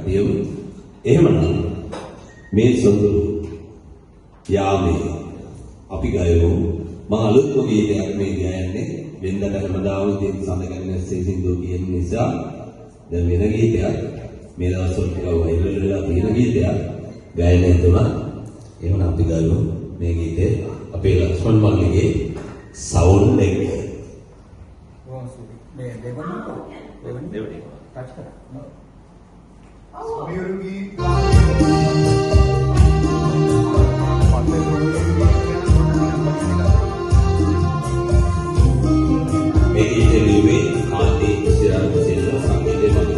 කට්ටියම එහෙමනම් මේ සොඳුරු යාමේ අපි ගයමු මම අලුත්ම ගීතයක් මේ ගයන්නේ වෙනදට හැමදාම තියෙන සඳකන්නේ සින්දු කියන නිසා දැන් වෙන ගීතයක් මේ දවස්වල ටිකක් වෛරල් වෙලා තියෙන ගීතයක් ගයන්නේ තුන එහෙමනම් අපි ගයමු මේ ගීතේ අපේ ලක්ෂ්මන් මල්ලිගේ සවුන්ඩ් එක මේ දෙවනි ටච් කරා අමියුරුගේ මේ ඉන්ටර්වියුවේ කාන්ති සිරාජ් සිල්වා සංගීතය මත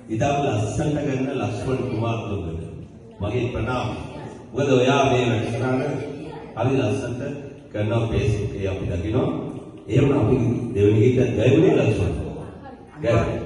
ඉතාම ලස්සනට ගන්න ලක්ෂ්මන් කුමාරතුංගට මගේ ප්‍රණාම. මොකද ඔයා මේ වැඩසටහන හරි ලස්සනට කරනවා Facebook එකේ අපි දකිනවා. එහෙම අපි දෙවෙනි ගීතයක් ගයමුනේ ලක්ෂ්මන්. ගයමු.